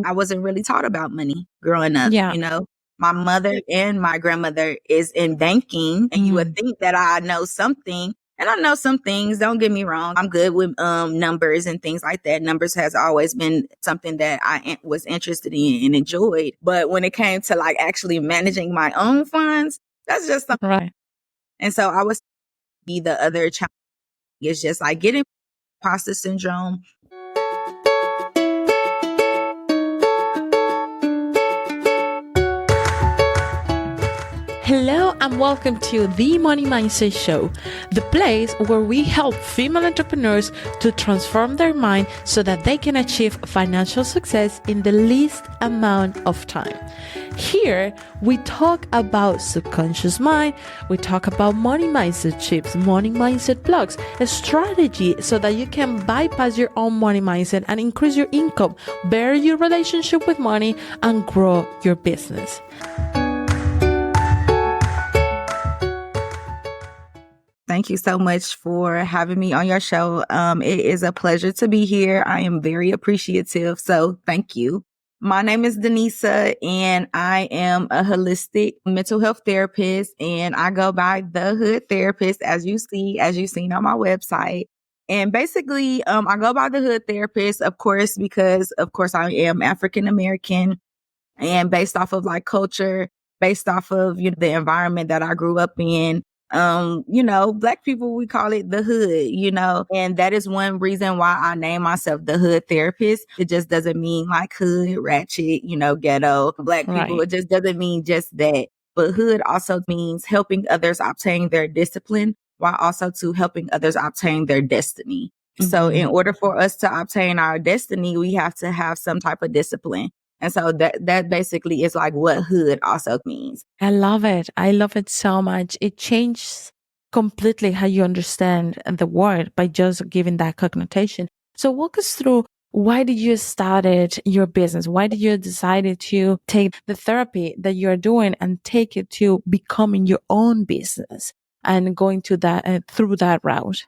I wasn't really taught about money growing up. Yeah. My mother and my grandmother is in banking, and you would think that I know something. And I know some things, don't get me wrong. I'm good with numbers and things like that. Numbers has always been something that I was interested in and enjoyed. But when it came to like actually managing my own funds, that's just something. Right. And so I was be the other challenge is just like getting imposter syndrome. Hello and welcome to the Money Mindset Show, the place where we help female entrepreneurs to transform their mind so that they can achieve financial success in the least amount of time. Here, we talk about subconscious mind, we talk about money mindset shifts, money mindset blocks, a strategy so that you can bypass your own money mindset and increase your income, better your relationship with money, and grow your business. Thank you so much for having me on your show. It is a pleasure to be here. I am very appreciative. So thank you. My name is Denisa, and I am a holistic mental health therapist, and I go by the Hood Therapist, as you've seen on my website. And basically, I go by the Hood Therapist, of course, because of course I am African American, and based off of like culture, based off of the environment that I grew up in. Black people, we call it the hood, and that is one reason why I name myself the Hood Therapist. It just doesn't mean like hood, ratchet, ghetto, black people. Right. It just doesn't mean just that. But hood also means helping others obtain their discipline while also to helping others obtain their destiny. So in order for us to obtain our destiny, we have to have some type of discipline. And so that basically is like what hood also means. I love it. I love it so much. It changes completely how you understand the word by just giving that connotation. So walk us through, why did you started your business? Why did you decide to take the therapy that you're doing and take it to becoming your own business and going to that through that route?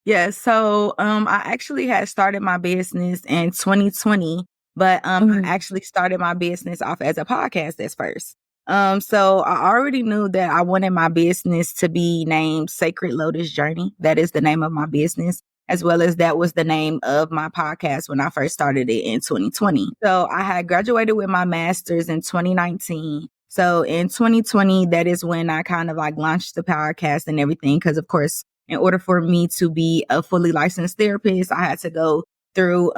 Yeah, so I actually had started my business in 2020, but I actually started my business off as a podcast at first. So I already knew that I wanted my business to be named Sacred Lotus Journey. That is the name of my business, as well as that was the name of my podcast when I first started it in 2020. So I had graduated with my master's in 2019. So in 2020, that is when I kind of like launched the podcast and everything, because of course, in order for me to be a fully licensed therapist, I had to go through,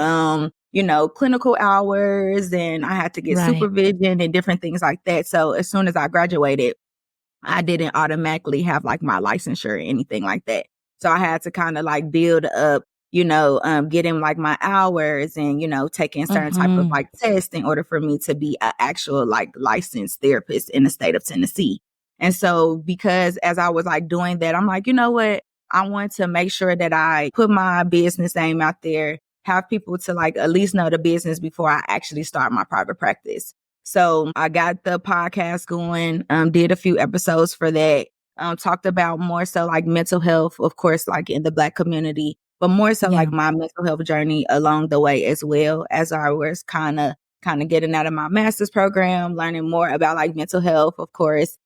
clinical hours, and I had to get supervision and different things like that. So as soon as I graduated, I didn't automatically have like my licensure or anything like that. So I had to kind of like build up, getting like my hours and, taking certain type of like tests in order for me to be an actual like licensed therapist in the state of Tennessee. And so because as I was like doing that, I'm like, you know what? I want to make sure that I put my business name out there, have people to like at least know the business before I actually start my private practice. So I got the podcast going, did a few episodes for that, talked about more so like mental health, of course, like in the Black community, but more so like my mental health journey along the way, as well as I was kind of getting out of my master's program, learning more about like mental health, of course,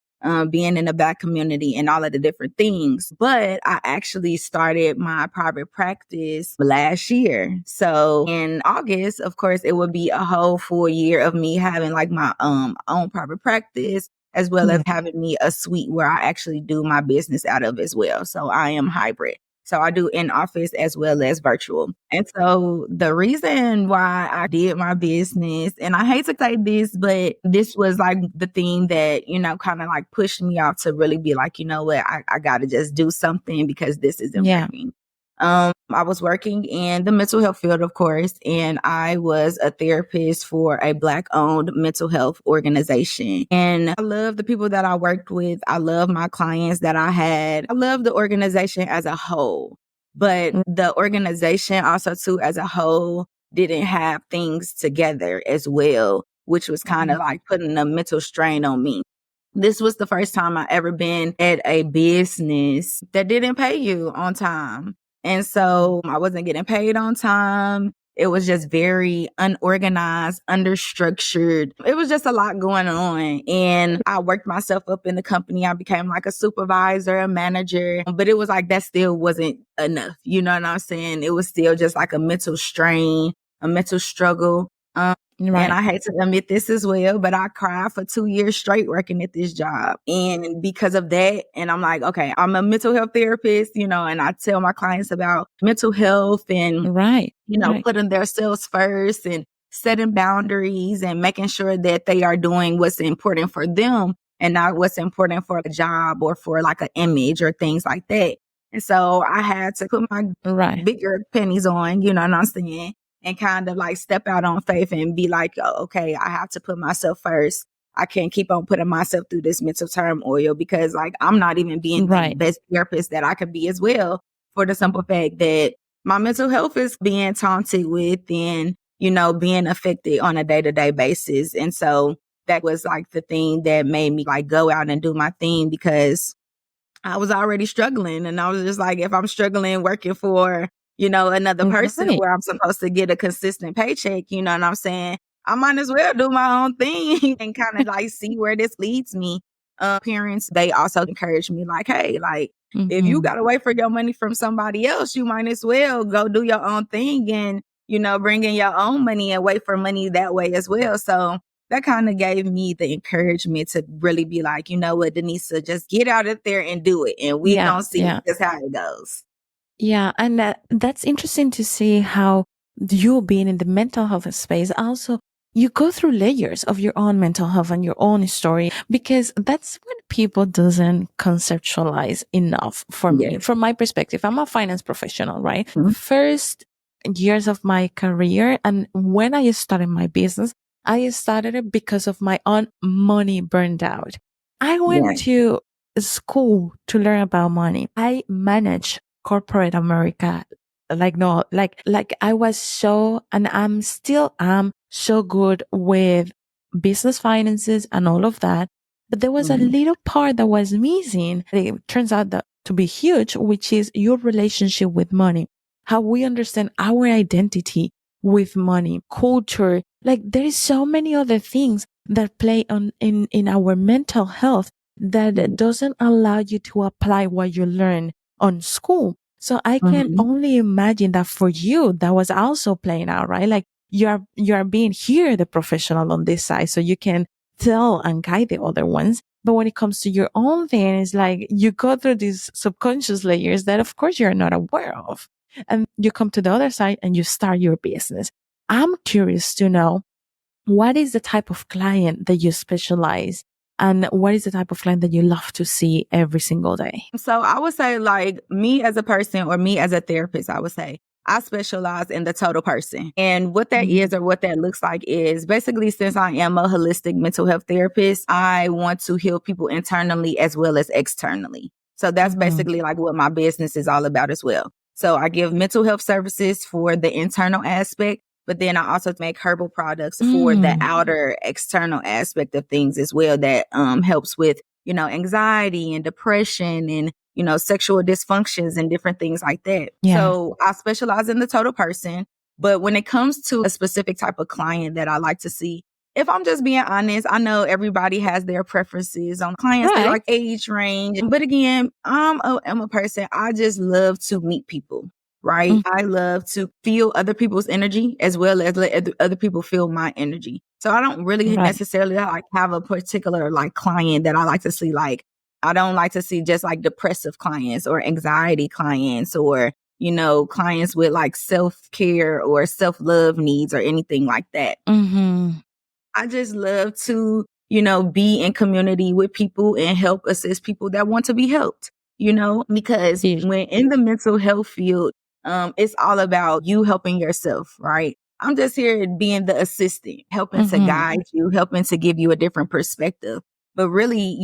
being in the Black community and all of the different things. But I actually started my private practice last year. So in August, of course, it would be a whole full year of me having like my own private practice, as well as having me a suite where I actually do my business out of as well. So I am hybrid. So I do in office as well as virtual. And so the reason why I did my business, and I hate to say this, but this was like the thing that, kind of like pushed me out to really be like, you know what, I got to just do something because this isn't working. I was working in the mental health field, of course, and I was a therapist for a Black-owned mental health organization. And I love the people that I worked with. I love my clients that I had. I love the organization as a whole. But the organization also, too, as a whole, didn't have things together as well, which was kind of like putting a mental strain on me. This was the first time I ever been at a business that didn't pay you on time. And so I wasn't getting paid on time. it was just very unorganized, understructured. It was just a lot going on. And I worked myself up in the company. I became like a supervisor, a manager, but it was like that still wasn't enough. You know what I'm saying? It was still just like a mental strain, a mental struggle. And I hate to admit this as well, but I cried for 2 years straight working at this job. And because of that, and I'm like, okay, I'm a mental health therapist, and I tell my clients about mental health and, putting themselves first and setting boundaries and making sure that they are doing what's important for them and not what's important for a job or for like an image or things like that. And so I had to put my bigger pennies on, you know what I'm saying? And kind of like step out on faith and be like, oh, okay, I have to put myself first. I can't keep on putting myself through this mental turmoil because like I'm not even being the best therapist that I could be as well, for the simple fact that my mental health is being taunted with and, being affected on a day-to-day basis. And so that was like the thing that made me like go out and do my thing, because I was already struggling. And I was just like, if I'm struggling working for, another person where I'm supposed to get a consistent paycheck, you know what I'm saying? I might as well do my own thing and kind of like see where this leads me. Parents, they also encourage me like, hey, like if you got to wait for your money from somebody else, you might as well go do your own thing and, bring in your own money and wait for money that way as well. So that kind of gave me the encouragement to really be like, you know what, Denisa, just get out of there and do it. And we gonna see just how it goes. Yeah. And that's interesting to see how you being in the mental health space, also you go through layers of your own mental health and your own story, because that's what people doesn't conceptualize enough for me. From my perspective, I'm a finance professional, right? Mm-hmm. First years of my career, and when I started my business, I started it because of my own money burned out. I went to school to learn about money. I managed corporate America. Like I was so, and I'm still am so good with business finances and all of that. But there was a little part that was missing. It turns out to be huge, which is your relationship with money, how we understand our identity with money, culture. Like there is so many other things that play on in our mental health that doesn't allow you to apply what you learn on school. So I can only imagine that for you, that was also playing out, right? Like you are being here, the professional on this side, so you can tell and guide the other ones. But when it comes to your own thing, it's like you go through these subconscious layers that of course you're not aware of. And you come to the other side and you start your business. I'm curious to know, what is the type of client that you specialize, and what is the type of client that you love to see every single day? So I would say, like, me as a person or me as a therapist, I would say I specialize in the total person. And what that is, or what that looks like, is basically, since I am a holistic mental health therapist, I want to heal people internally as well as externally. So that's basically like what my business is all about as well. So I give mental health services for the internal aspect, but then I also make herbal products for the outer external aspect of things as well, that helps with, anxiety and depression and, sexual dysfunctions and different things like that. Yeah. So I specialize in the total person. But when it comes to a specific type of client that I like to see, if I'm just being honest, I know everybody has their preferences on clients, they like age range. But again, I'm a person, I just love to meet people. Right. I love to feel other people's energy as well as let other people feel my energy. So I don't really necessarily like have a particular like client that I like to see. Like, I don't like to see just like depressive clients or anxiety clients or, clients with like self-care or self-love needs or anything like that. I just love to, be in community with people and help assist people that want to be helped, because when in the mental health field, it's all about you helping yourself, right? I'm just here being the assistant, helping to guide you, helping to give you a different perspective. But really,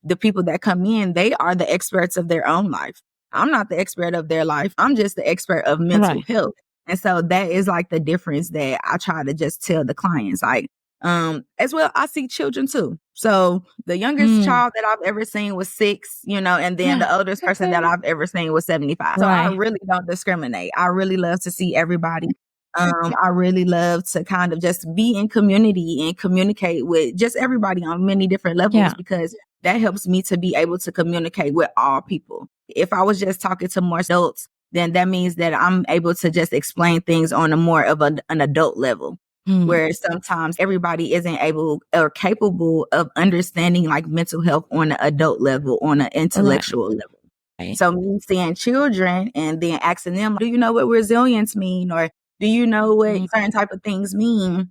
the people that come in, they are the experts of their own life. I'm not the expert of their life. I'm just the expert of mental health. And so that is like the difference that I try to just tell the clients. Like, as well, I see children too. So the youngest child that I've ever seen was 6, and then the oldest person that I've ever seen was 75. So I really don't discriminate. I really love to see everybody. I really love to kind of just be in community and communicate with just everybody on many different levels because that helps me to be able to communicate with all people. If I was just talking to more adults, then that means that I'm able to just explain things on a more of an adult level. Where sometimes everybody isn't able or capable of understanding like mental health on an adult level, on an intellectual level. So me seeing children and then asking them, do you know what resilience mean? Or do you know what certain type of things mean?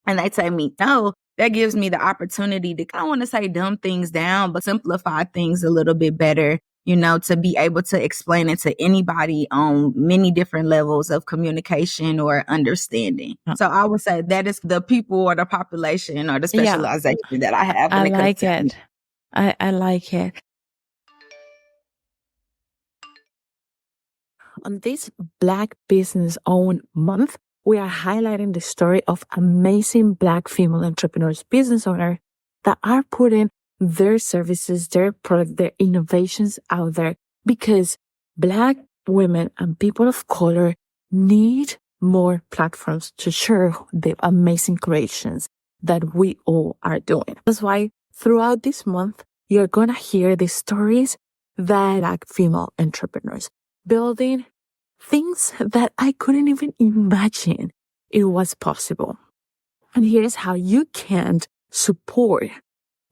And they tell me no. That gives me the opportunity to, I don't want to say dumb things down, but simplify things a little bit better, you know, to be able to explain it to anybody on many different levels of communication or understanding. So I would say that is the people or the population or the specialization that I have. I like it. I like it. On this Black Business Owned Month, we are highlighting the story of amazing Black female entrepreneurs, business owners that are putting their services, their product, their innovations out there because Black women and people of color need more platforms to share the amazing creations that we all are doing. That's why throughout this month, you're going to hear the stories that Black female entrepreneurs building things that I couldn't even imagine it was possible. And here's how you can support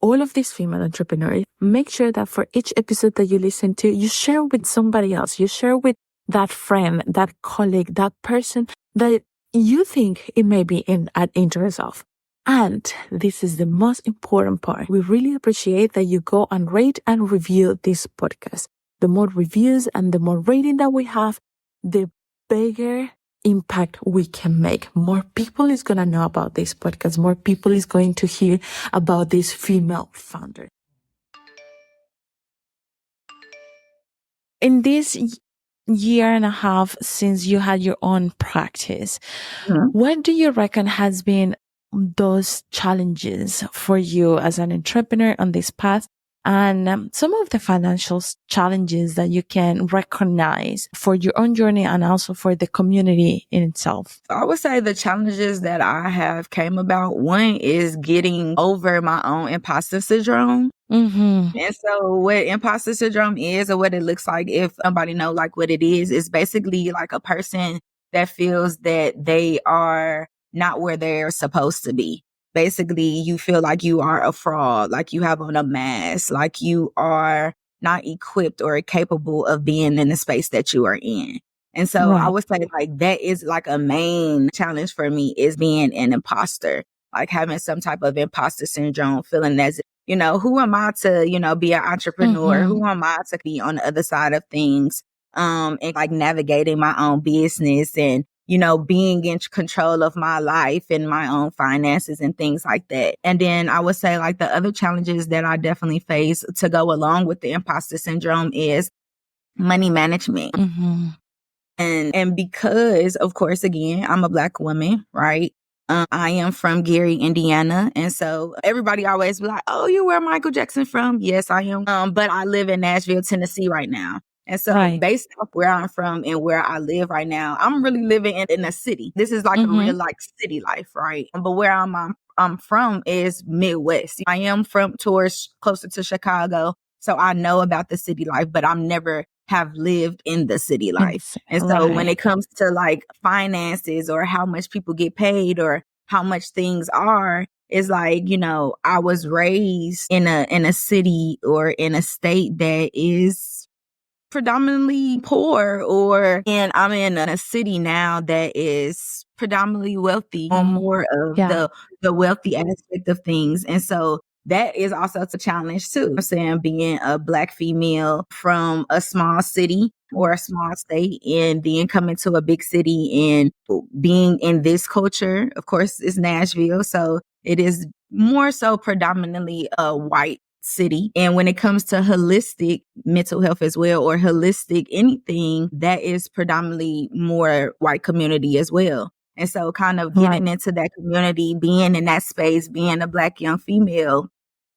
all of these female entrepreneurs. Make sure that for each episode that you listen to, you share with somebody else. You share with that friend, that colleague, that person that you think it may be in an interest of. And this is the most important part. We really appreciate that you go and rate and review this podcast. The more reviews and the more rating that we have, the bigger impact we can make. More people is going to know about this podcast. More people is going to hear about this female founder. In this year and a half since you had your own practice, what do you reckon has been those challenges for you as an entrepreneur on this path? And some of the financial challenges that you can recognize for your own journey and also for the community in itself. I would say the challenges that I have came about, one is getting over my own imposter syndrome. And so what imposter syndrome is or what it looks like, if somebody know like what it is basically like a person that feels that they are not where they're supposed to be. Basically, you feel like you are a fraud, like you have on a mask, like you are not equipped or capable of being in the space that you are in. And so I would say like that is like a main challenge for me is being an imposter, like having some type of imposter syndrome, feeling as, you know, who am I to, you know, be an entrepreneur? Who am I to be on the other side of things? And like navigating my own business and, you know, being in control of my life and my own finances and things like that. And then I would say like the other challenges that I definitely face to go along with the imposter syndrome is money management. And because, of course, again, I'm a Black woman, right? I am from Gary, Indiana. And so everybody always be like, oh, you where Michael Jackson from? Yes, I am. But I live in Nashville, Tennessee right now. And so based off where I'm from and where I live right now, I'm really living in a city. This is like a real like city life, right? But where I'm from is Midwest. I am from towards closer to Chicago. So I know about the city life, but I'm never have lived in the city life. And so when it comes to like finances or how much people get paid or how much things are, it's like, you know, I was raised in a city or in a state that is predominantly poor, and I'm in a city now that is predominantly wealthy on more of the wealthy aspect of things. And so that is also a challenge too. I'm saying being a Black female from a small city or a small state and then coming to a big city and being in this culture, of course, is Nashville. So it is more so predominantly a white city. And when it comes to holistic mental health as well, or holistic anything, that is predominantly more white community as well. And so kind of getting into that community, being in that space, being a Black young female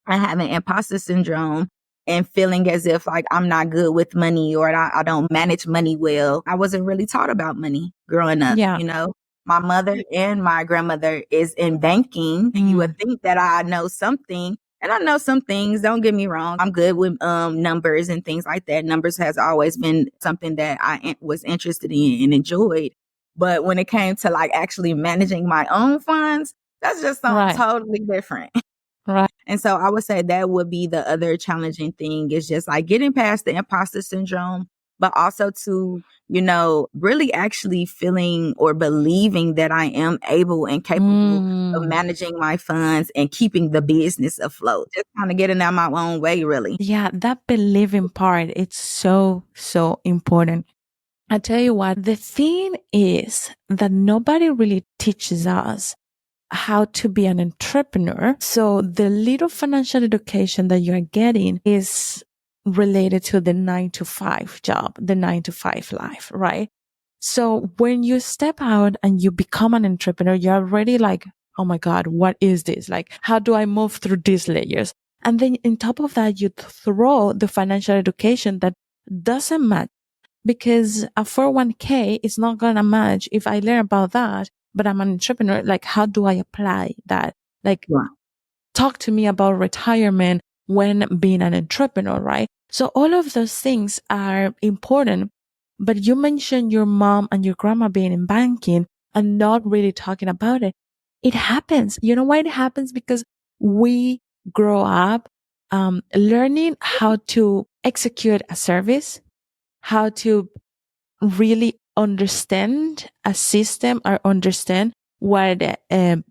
and having imposter syndrome and feeling as if like I'm not good with money or I don't manage money well. I wasn't really taught about money growing up, you know? My mother and my grandmother is in banking. You would think that I know something, and I know some things. Don't get me wrong. I'm good with numbers and things like that. Numbers has always been something that I was interested in and enjoyed. But when it came to like actually managing my own funds, that's just something totally different. Right. And so I would say that would be the other challenging thing, is just like getting past the imposter syndrome, but also to, really actually feeling or believing that I am able and capable of managing my funds and keeping the business afloat. Just kind of getting out my own way, really. Yeah, that believing part, it's so, so important. I tell you what, the thing is that nobody really teaches us how to be an entrepreneur. So the little financial education that you're getting is related to the 9 to 5 job, the 9 to 5 life, right? So when you step out and you become an entrepreneur, you're already like, oh my God, what is this? Like, how do I move through these layers? And then on top of that, you throw the financial education that doesn't match, because a 401k is not going to match if I learn about that, but I'm an entrepreneur. Like, how do I apply that? Like, talk to me about retirement when being an entrepreneur, right? So all of those things are important. But you mentioned your mom and your grandma being in banking and not really talking about it. It happens. You know why it happens? Because we grow up learning how to execute a service, how to really understand a system or understand what the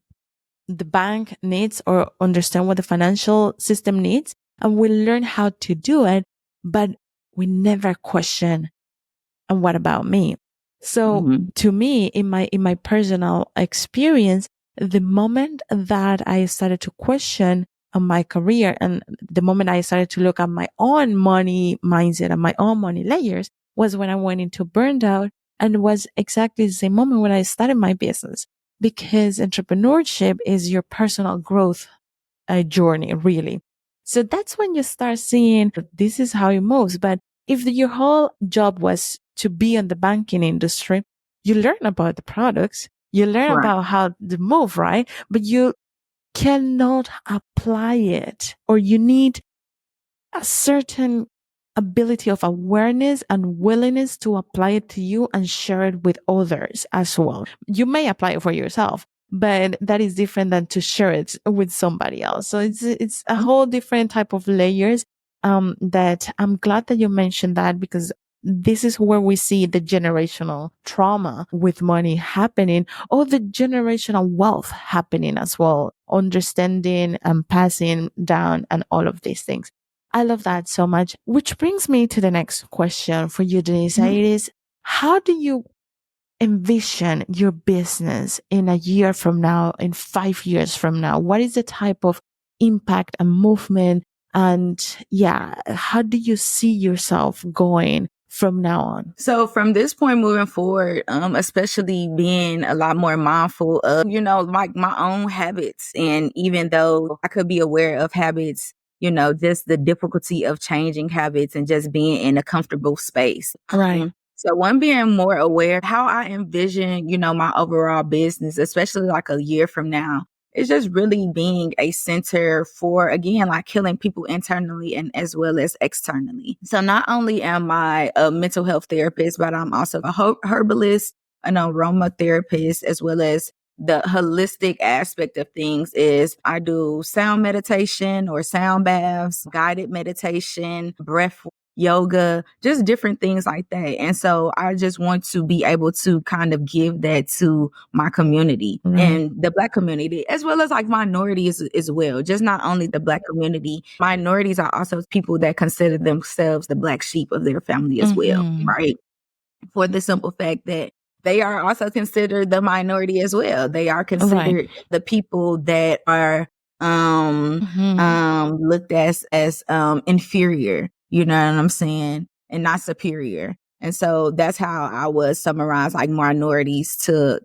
bank needs or understand what the financial system needs. And we learn how to do it, but we never question, and what about me? So to me, in my personal experience, the moment that I started to question on my career and the moment I started to look at my own money mindset and my own money layers was when I went into burnout, and it was exactly the same moment when I started my business, because entrepreneurship is your personal growth journey, really. So that's when you start seeing this is how it moves. But if your whole job was to be in the banking industry, you learn about the products, you learn about how to move, right? But you cannot apply it, or you need a certain ability of awareness and willingness to apply it to you and share it with others as well. You may apply it for yourself, but that is different than to share it with somebody else. So it's a whole different type of layers. That I'm glad that you mentioned that, because this is where we see the generational trauma with money happening, or the generational wealth happening as well, understanding and passing down and all of these things. I love that so much. Which brings me to the next question for you, Denisa. It is, how do you envision your business in a year from now, in 5 years from now? What is the type of impact and movement? And how do you see yourself going from now on? So from this point moving forward, especially being a lot more mindful of, like my own habits. And even though I could be aware of habits, just the difficulty of changing habits and just being in a comfortable space. Right. So one, being more aware of how I envision, my overall business, especially like a year from now. It's just really being a center for, again, like healing people internally and as well as externally. So not only am I a mental health therapist, but I'm also a herbalist, an aromatherapist, as well as the holistic aspect of things is I do sound meditation or sound baths, guided meditation, breath yoga, just different things like that. And so I just want to be able to kind of give that to my community and the Black community, as well as like minorities as well. Just not only the Black community, minorities are also people that consider themselves the Black sheep of their family as well, right? For the simple fact that they are also considered the minority as well. They are considered the people that are looked as inferior, you know what I'm saying, and not superior. And so that's how I would summarize like minorities to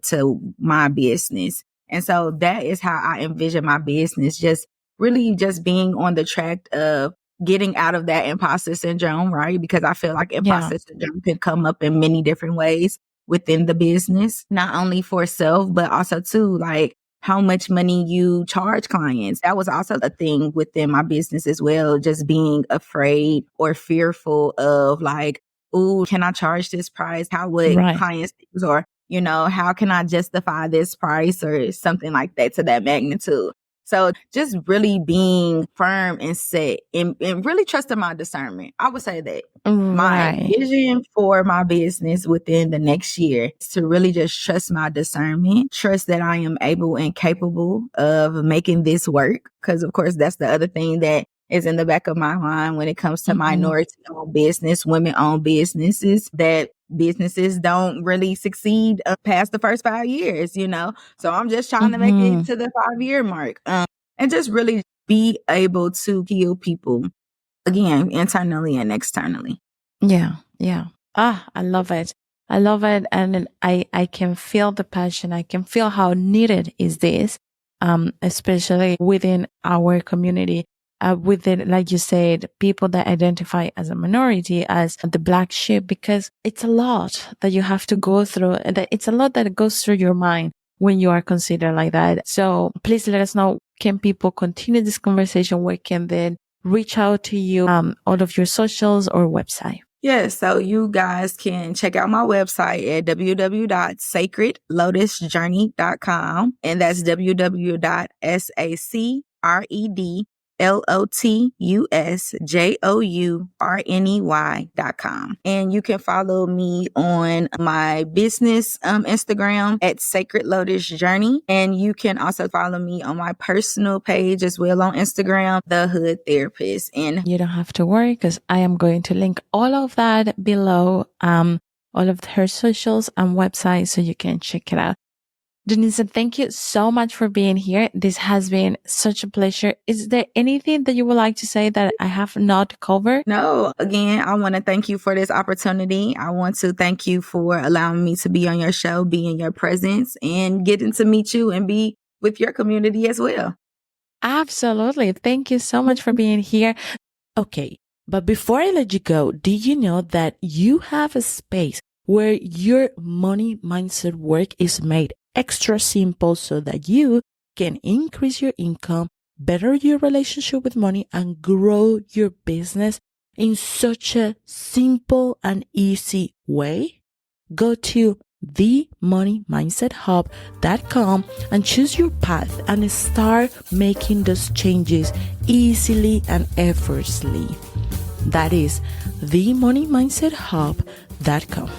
my business. And so that is how I envision my business, just really just being on the track of getting out of that imposter syndrome, right? Because I feel like imposter syndrome could come up in many different ways. within the business, not only for self, but also too, like how much money you charge clients. That was also a thing within my business as well, just being afraid or fearful of like, ooh, can I charge this price? How would clients think? Or, you know, how can I justify this price or something like that to that magnitude? So just really being firm and set and really trusting my discernment. I would say that my vision for my business within the next year is to really just trust my discernment, trust that I am able and capable of making this work. Because of course, that's the other thing that is in the back of my mind when it comes to minority-owned business, women-owned businesses, that businesses don't really succeed past the first 5 years, you know? So I'm just trying to make it to the 5-year mark and just really be able to heal people, again, internally and externally. Yeah. I love it. I love it. And I can feel the passion. I can feel how needed is this, especially within our community. Within, like you said, people that identify as a minority, as the black sheep, because it's a lot that you have to go through, and that it's a lot that goes through your mind when you are considered like that. So please let us know, can people continue this conversation? Where can they reach out to you, all of your socials or website? Yes, so you guys can check out my website at www.sacredlotusjourney.com, and that's www.sacredlotusjourney.com. And you can follow me on my business Instagram at Sacred Lotus Journey. And you can also follow me on my personal page as well on Instagram, The Hood Therapist. And you don't have to worry, because I am going to link all of that below, all of her socials and websites, so you can check it out. Denisa, thank you so much for being here. This has been such a pleasure. Is there anything that you would like to say that I have not covered? No, again, I want to thank you for this opportunity. I want to thank you for allowing me to be on your show, be in your presence, and getting to meet you and be with your community as well. Absolutely. Thank you so much for being here. Okay, but before I let you go, did you know that you have a space where your money mindset work is made extra simple so that you can increase your income, better your relationship with money, and grow your business in such a simple and easy way? Go to themoneymindset.hub.com and choose your path and start making those changes easily and effortlessly. That is themoneymindset.hub.com.